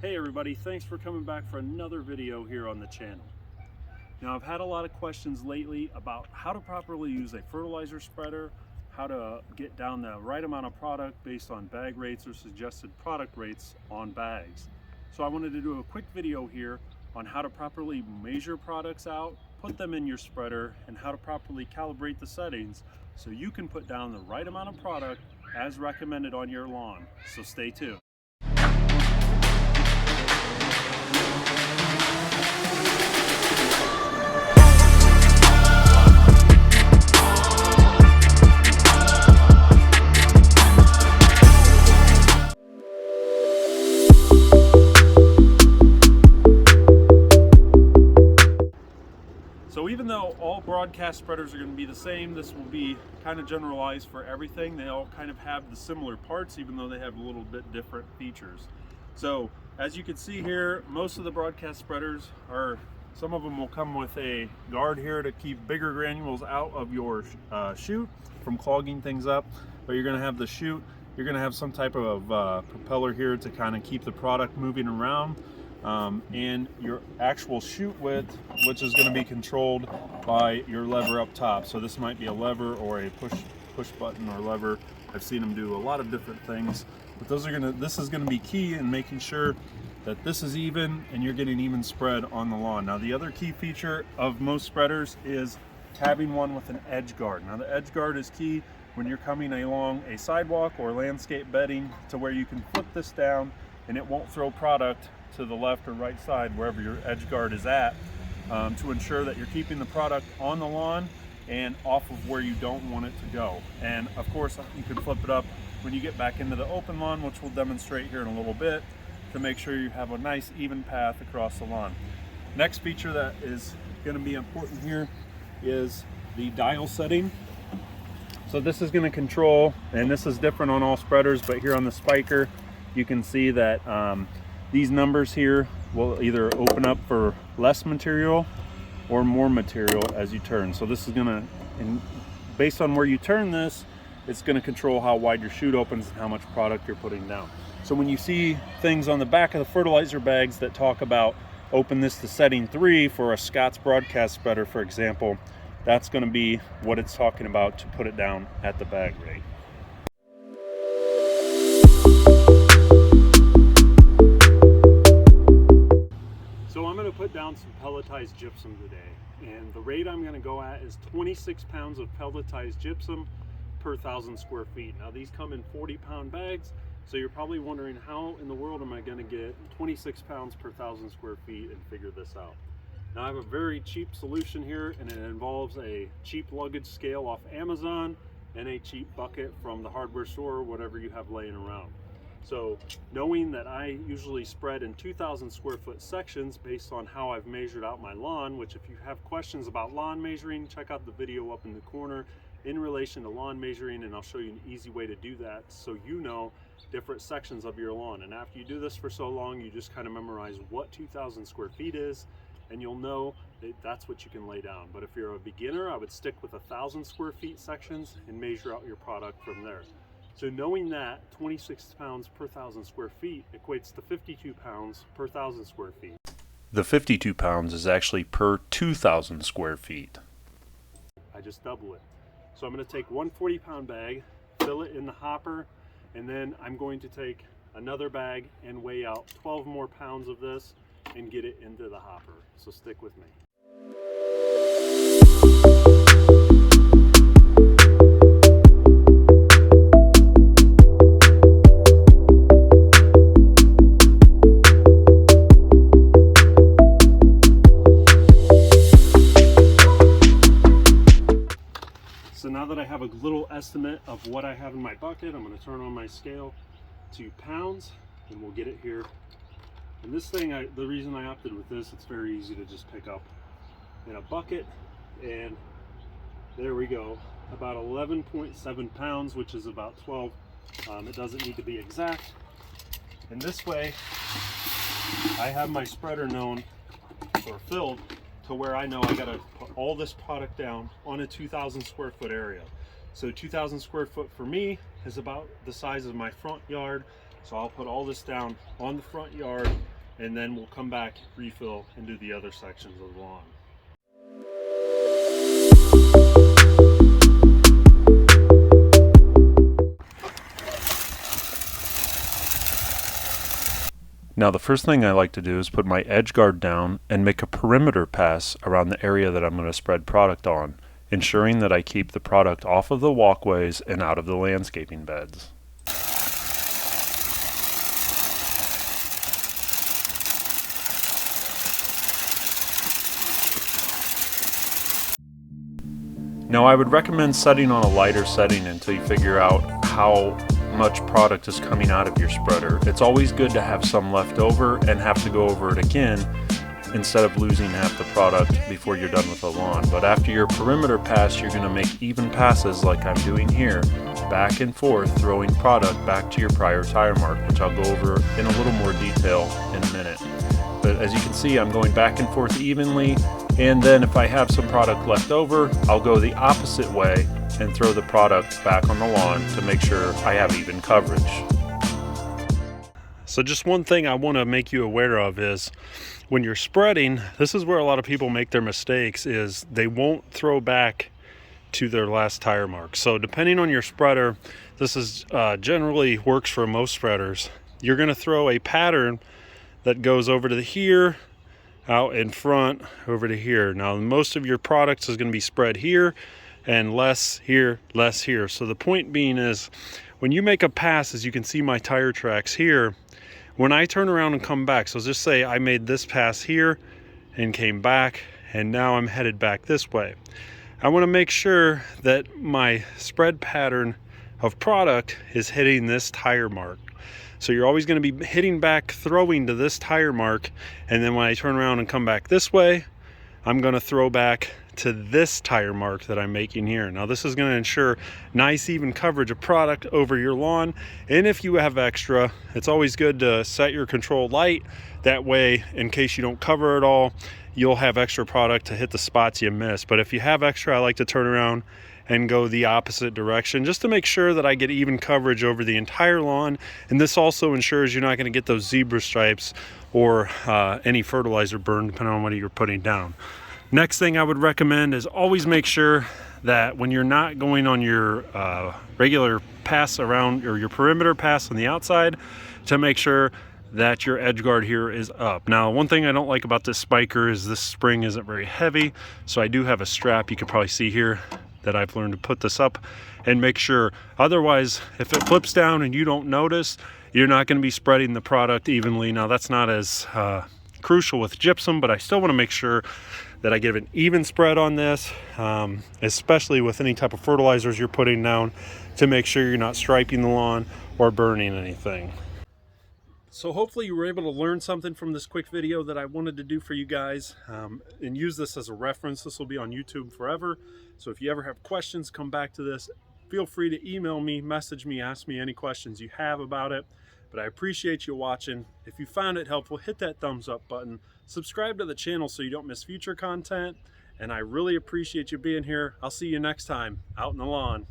Hey everybody, thanks for coming back for another video here on the channel. Now I've had a lot of questions lately about how to properly use a fertilizer spreader, how to get down the right amount of product based on bag rates or suggested product rates on bags. So I wanted to do a quick video here on how to properly measure products out, put them in your spreader, and how to properly calibrate the settings so you can put down the right amount of product as recommended on your lawn. So stay tuned. So even though all broadcast spreaders are going to be the same, this will be kind of generalized for everything. They all kind of have the similar parts, even though they have a little bit different features. So as you can see here, most of the broadcast spreaders some of them will come with a guard here to keep bigger granules out of your chute from clogging things up. But you're going to have the chute, you're going to have some type of propeller here to kind of keep the product moving around. And your actual chute width, which is going to be controlled by your lever up top. So this might be a lever or a push button or lever. I've seen them do a lot of different things, but this is going to be key in making sure that this is even and you're getting even spread on the lawn. Now the other key feature of most spreaders is having one with an edge guard. Now the edge guard is key when you're coming along a sidewalk or landscape bedding, to where you can flip this down and it won't throw product to the left or right side, wherever your edge guard is at, to ensure that you're keeping the product on the lawn and off of where you don't want it to go. And of course you can flip it up when you get back into the open lawn, which we'll demonstrate here in a little bit, to make sure you have a nice even path across the lawn. Next feature that is going to be important here is the dial setting. So this is going to control, and this is different on all spreaders, but here on the Spiker you can see that these numbers here will either open up for less material or more material as you turn. So this is gonna, based on where you turn this, it's gonna control how wide your chute opens and how much product you're putting down. So when you see things on the back of the fertilizer bags that talk about open this to setting 3 for a Scott's broadcast spreader, for example, that's gonna be what it's talking about to put it down at the bag rate. So I'm going to put down some pelletized gypsum today, and the rate I'm going to go at is 26 pounds of pelletized gypsum per 1,000 square feet. Now these come in 40-pound bags, so you're probably wondering, how in the world am I going to get 26 pounds per 1,000 square feet and figure this out? Now I have a very cheap solution here, and it involves a cheap luggage scale off Amazon and a cheap bucket from the hardware store or whatever you have laying around. So knowing that I usually spread in 2,000 square foot sections based on how I've measured out my lawn, which if you have questions about lawn measuring, check out the video up in the corner in relation to lawn measuring, and I'll show you an easy way to do that so you know different sections of your lawn. And after you do this for so long, you just kind of memorize what 2,000 square feet is, and you'll know that that's what you can lay down. But if you're a beginner, I would stick with 1,000 square feet sections and measure out your product from there. So knowing that 26 pounds per 1,000 square feet equates to 52 pounds per 1,000 square feet. The 52 pounds is actually per 2,000 square feet. I just double it. So I'm going to take one 40-pound bag, fill it in the hopper, and then I'm going to take another bag and weigh out 12 more pounds of this and get it into the hopper. So stick with me. So now that I have a little estimate of what I have in my bucket, I'm going to turn on my scale to pounds and we'll get it here. And this thing, the reason I opted with this, it's very easy to just pick up in a bucket, and there we go, about 11.7 pounds, which is about 12. It doesn't need to be exact. And this way I have my spreader known or filled to where I know I got to put all this product down on a 2,000 square foot area. So 2,000 square foot for me is about the size of my front yard So I'll put all this down on the front yard, and then we'll come back, refill, and do the other sections of the lawn. Now the first thing I like to do is put my edge guard down and make a perimeter pass around the area that I'm going to spread product on, ensuring that I keep the product off of the walkways and out of the landscaping beds. Now I would recommend setting on a lighter setting until you figure out how much product is coming out of your spreader. It's always good to have some left over and have to go over it again instead of losing half the product before you're done with the lawn. But after your perimeter pass, you're going to make even passes like I'm doing here, back and forth, throwing product back to your prior tire mark, which I'll go over in a little more detail in a minute. But as you can see, I'm going back and forth evenly, and then if I have some product left over, I'll go the opposite way and throw the product back on the lawn to make sure I have even coverage. So just one thing I want to make you aware of is when you're spreading, this is where a lot of people make their mistakes, is they won't throw back to their last tire mark. So depending on your spreader, this is generally works for most spreaders. You're going to throw a pattern that goes over to the here, out in front, over to here. Now most of your products is going to be spread here, and less here, less here. So the point being is, when you make a pass, as you can see my tire tracks here, when I turn around and come back, so just say I made this pass here and came back, and now I'm headed back this way. I want to make sure that my spread pattern of product is hitting this tire mark. So you're always going to be hitting back, throwing to this tire mark, and then when I turn around and come back this way, I'm going to throw back to this tire mark that I'm making here. Now this is going to ensure nice even coverage of product over your lawn, and if you have extra, it's always good to set your control light. That way, in case you don't cover it all, you'll have extra product to hit the spots you miss. But if you have extra, I like to turn around and go the opposite direction just to make sure that I get even coverage over the entire lawn. And this also ensures you're not going to get those zebra stripes or any fertilizer burn, depending on what you're putting down. Next thing I would recommend is always make sure that when you're not going on your regular pass around, or your perimeter pass on the outside, to make sure that your edge guard here is up. Now one thing I don't like about this spiker is this spring isn't very heavy, so I do have a strap, you can probably see here, that I've learned to put this up and make sure. Otherwise, if it flips down and you don't notice, you're not going to be spreading the product evenly. Now that's not as crucial with gypsum, but I still want to make sure that I give an even spread on this, especially with any type of fertilizers you're putting down, to make sure you're not striping the lawn or burning anything. So hopefully you were able to learn something from this quick video that I wanted to do for you guys, and use this as a reference. This will be on YouTube forever. So if you ever have questions, come back to this. Feel free to email me, message me, ask me any questions you have about it. But I appreciate you watching. If you found it helpful, hit that thumbs up button. Subscribe to the channel so you don't miss future content. And I really appreciate you being here. I'll see you next time out in the lawn.